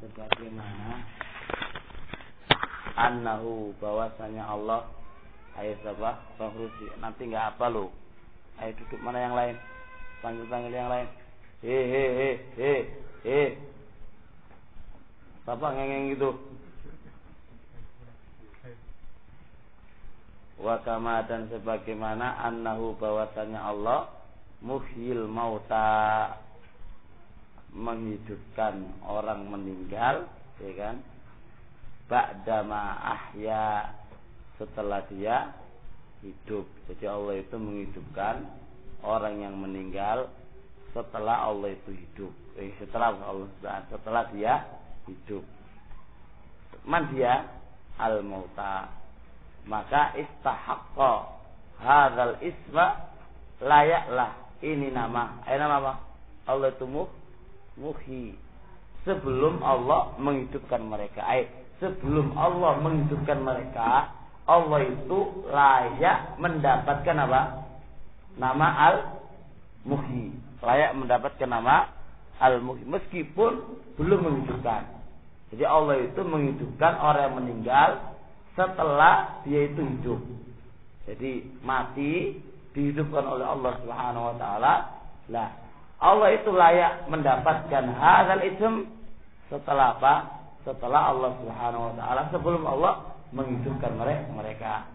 sebagaimana annahu bahwasanya Allah. Ayo siapa? Bang Rusdi. Nanti enggak apa lo. Ayo duduk mana yang lain? Panggil yang lain. Siapa ngengeng gitu? Wa kama dan sebagaimana annahu bahwasanya Allah muhyil mauta menghidupkan orang meninggal, ya kan? Ba'dama ahya setelah dia hidup. Jadi Allah itu menghidupkan orang yang meninggal setelah Allah itu hidup. Setelah dia hidup. Man dia al-mauta. Maka istahaqqa hadzal isma, layaklah ini nama. Nama apa? Allah itu muhyi. Sebelum Allah menghidupkan mereka. Sebelum Allah menghidupkan mereka, Allah itu layak mendapatkan apa? Nama al-muhyi. Layak mendapatkan nama al-muhyi meskipun belum menghidupkan. Jadi Allah itu menghidupkan orang yang meninggal setelah dia itu hidup. Jadi mati dihidupkan oleh Allah Subhanahu wa taala. Lah, Allah itu layak mendapatkan hadzal ism setelah apa? Setelah Allah Subhanahu wa taala, sebelum Allah menghidupkan mereka.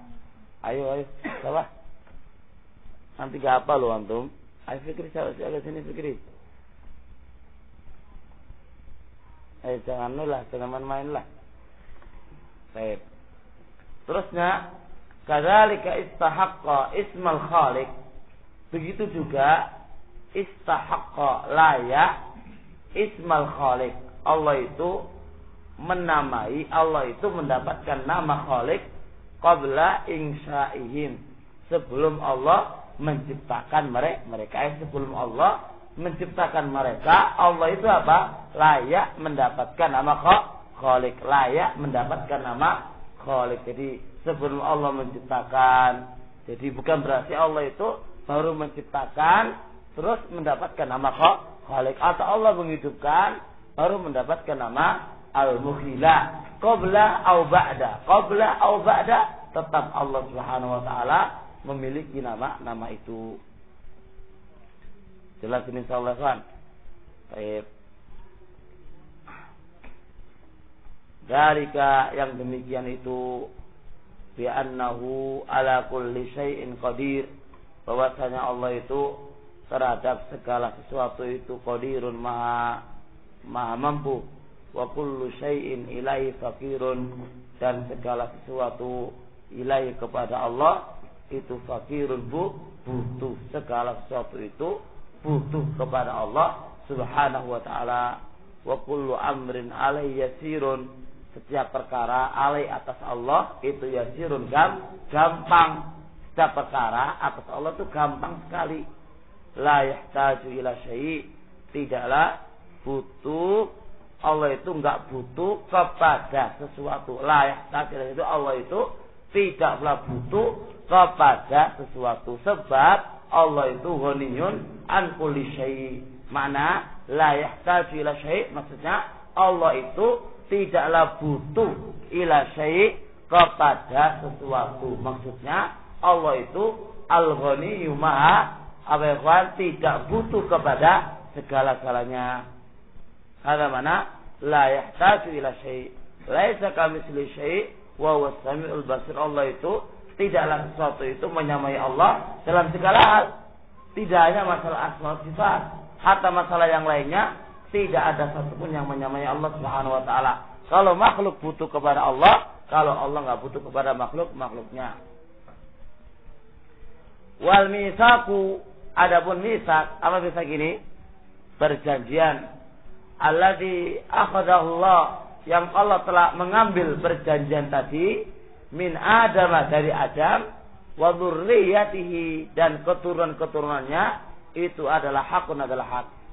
Ayo, salah. Nanti gak apa lo antum? Ayo Fikri, saya sini Fikri. Ayo jangan main lah. Baik. Terusnya, kadzalika istahaqqa ismal khaliq. Begitu juga istahaqqa layak ismal khaliq. Allah itu menamai, Allah itu mendapatkan nama khaliq qabla insya'ihim, sebelum Allah menciptakan mereka. Sebelum Allah menciptakan mereka, Allah itu apa? Layak mendapatkan nama khaliq, layak mendapatkan nama khaliq. Jadi sebelum Allah menciptakan, jadi bukan berarti Allah itu baru menciptakan terus mendapatkan nama khaliq, atau Allah menghidupkan baru mendapatkan nama al-muhyila qabla au ba'da, tetap Allah Subhanahu wa taala memiliki nama itu. Jelas ini insyaallah kan? Baik. Dalika yang demikian itu bi annahu ala kulli syai'in qadir, bahwasanya Allah itu terhadap segala sesuatu itu qadirun, maha mampu. Wa kullu syai'in ilaihi faqirun, dan segala sesuatu ilaihi kepada Allah itu faqirun, butuh. Segala sesuatu itu butuh kepada Allah Subhanahu wa taala. Wa kullu amrin alaihi yasirun, setiap perkara alai atas Allah itu yasirun, gampang. Setiap perkara atas Allah itu gampang sekali. La yahtaju ila syai', tidaklah butuh. Allah itu enggak butuh kepada sesuatu. La yahtaju, itu Allah itu tidaklah butuh kepada sesuatu, sebab Allah itu ghaniyun an kulli syai'. Makna la yahtaju ila syai', maksudnya Allah itu tidaklah butuh ila syai' kepada sesuatu. Maksudnya Allah itu al-ghaniyyu maha tidak butuh kepada segala-galanya. Ada mana? La yahtaju ila syai'. Laisa kamitsli syai' wa huwas samiul basir. Allah itu tidaklah sesuatu itu menyamai Allah dalam segala hal. Tidak hanya masalah asma sifat, hatta masalah yang lainnya tidak ada satupun yang menyamai Allah Subhanahu wa taala. Kalau makhluk butuh kepada Allah, kalau Allah enggak butuh kepada makhluknya. Wal misaku, adapun misak, apa misak ini? Perjanjian. Alladzi akhadahu Allah, yang Allah telah mengambil perjanjian tadi, min Adam, dari Adam, wa dzurriyyatihi, dan keturunan-keturunannya, itu adalah hak.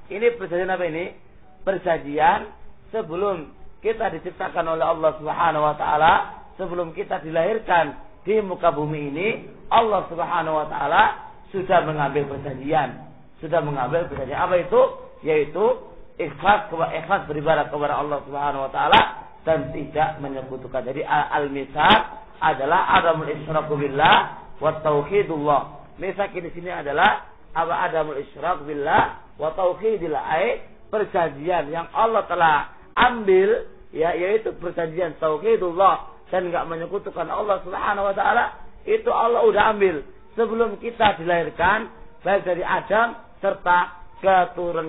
Ini perjanjian apa ini? Perjanjian sebelum kita diciptakan oleh Allah Subhanahu wa taala, sebelum kita dilahirkan di muka bumi ini, Allah Subhanahu wa taala sudah mengambil perjanjian. Apa itu? Yaitu ikhlas beribadah kepada Allah Subhanahu wa taala dan tidak menyekutukan. Jadi al-misaq adalah adamul isyraku billah wa tauhidullah. Misaq di sini adalah adamul isyrak billah wa tauhidillah, perjanjian yang Allah telah ambil, yaitu perjanjian tauhidullah dan enggak menyekutukan Allah Subhanahu wa taala. Itu Allah udah ambil sebelum kita dilahirkan, baik dari Adam serta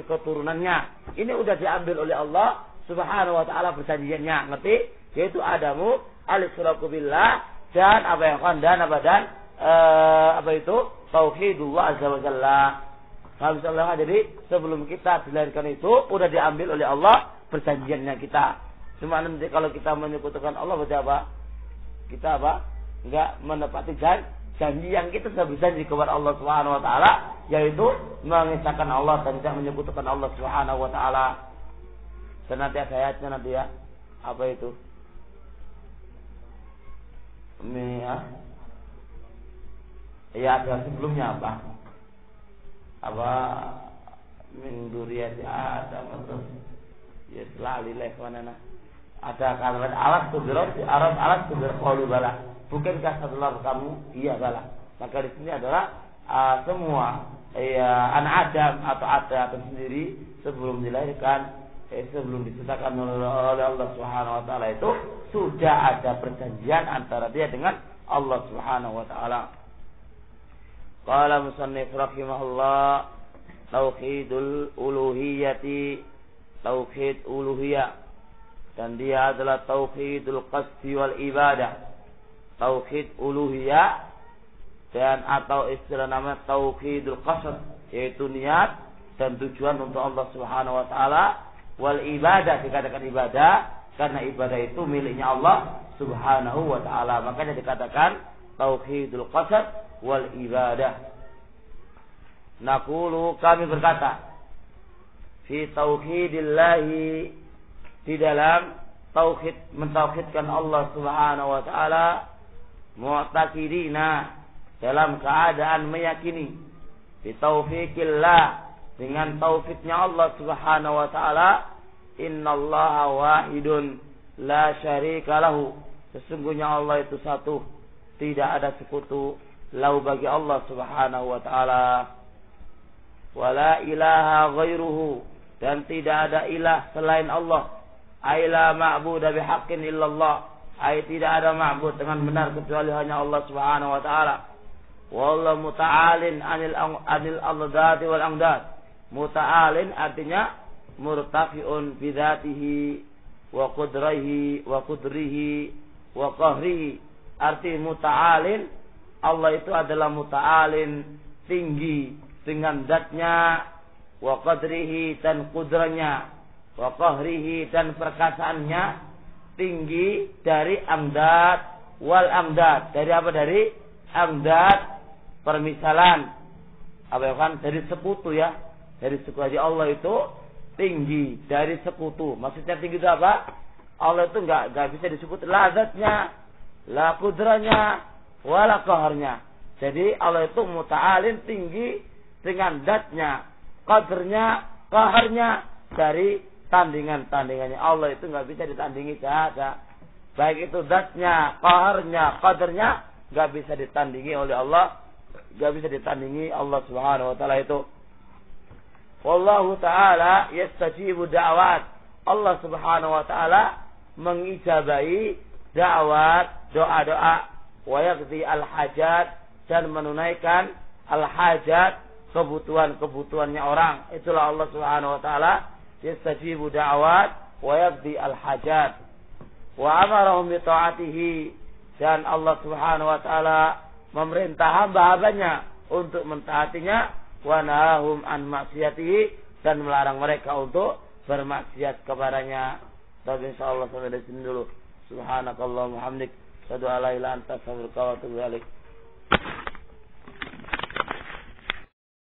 keturunannya. Ini udah diambil oleh Allah Subhanahu wa taala perjanjiannya, ngerti? Yaitu adamu al-isyraku billah dan tauhidullah azza wa jalla. Jadi sebelum kita dilahirkan itu udah diambil oleh Allah perjanjiannya kita. Cuma nanti kalau kita menyekutukan Allah berarti apa? Kita enggak menepati janji yang kita sudah berjanji kepada Allah Subhanahu wa taala, yaitu mengesahkan Allah dan tidak menyekutukan Allah Subhanahu wa taala. Dan nanti ada ayatnya nanti ya. Apa itu? Ya ada sebelumnya apa? Min dzurriyyati Adam terus ya selalu mana ada kalimat alat tubirat Arab alat tubir qalu bala. Bukankah setelah kamu? Iya bala. Maka di sini adalah semua anak Adam atau Adam sendiri sebelum dilahirkan, sebelum diciptakan oleh Allah Subhanahu wa taala itu sudah ada perjanjian antara dia dengan Allah Subhanahu wa taala. Qala musannif rahimahullah tauhidul uluhiyati, tauhid uluhiyah, dan dia adalah tauhidul qasdi wal ibadah. Tauhid uluhiyah dan atau istilah nama tauhidul qasd, yaitu niat dan tujuan untuk Allah Subhanahu wa taala. Wal ibadah dikatakan ibadah karena ibadah itu miliknya Allah Subhanahu wa taala, makanya dikatakan tauhidul qasd wal ibadah. Naqulu, kami berkata, fi tauhidillahi, di dalam tauhid mentauhidkan Allah Subhanahu wa taala, mu'taqidina, dalam keadaan meyakini, bi taufiqillah, dengan taufiknya Allah Subhanahu wa taala, innallaha wahidun la syarika lahu, sesungguhnya Allah itu satu, tidak ada sekutu lahu bagi Allah Subhanahu wa taala. Wala ilaha ghairuhu, dan tidak ada ilah selain Allah. Aila ma'budu bihaqqin illallah, tidak ada ma'bud dengan benar kecuali hanya Allah Subhanahu wa taala. Wallahu muta'alin anil adad wal amdad. Muta'alin artinya murtafi'un bi dzatihi wa qudrahi wa qudrihi wa qahrihi. Arti muta'alin, Allah itu adalah muta'alin, tinggi dengan zatnya, wa qadrihi dan kudranya, wa qahrihi dan perkasaannya, tinggi dari amdad wal amdad. Dari apa? Dari amdad, permisalan. Apa ya kan? Dari sekutu ya. Dari sekutu. Jadi Allah itu tinggi dari sekutu. Maksudnya tinggi itu apa? Allah itu enggak bisa disebut la zatnya, la kudranya, wala qaharnya. Jadi Allah itu muta'alin, tinggi dengan zatnya, qadarnya, qaharnya, dari tandingan-tandingannya. Allah itu enggak bisa ditandingi, enggak ada. Baik itu zatnya, qaharnya, qadarnya, enggak bisa ditandingi oleh Allah, enggak bisa ditandingi Allah Subhanahu wa taala itu. Wallahu taala yastajibu da'wat. Allah Subhanahu wa taala mengijabahi da'wat, doa-doa, wa yaqdi al-hajat, dan menunaikan al-hajat, kebutuhan-kebutuhannya orang. Itulah Allah Subhanahu wa taala yastajibu da'wat wa yaqdi al-hajat. Wa amarahum bi ta'atihi, dan Allah Subhanahu wa taala memerintah hamba-hambanya untuk mentaatinya, wa nahahum an maksiyatihi, dan melarang mereka untuk bermaksiat kepadanya. Tapi insyaallah sampai di sini dulu. Subhanakallahumma hamdik, asyhadu an la ilaha illa anta, astaghfiruka wa atubu ilaik.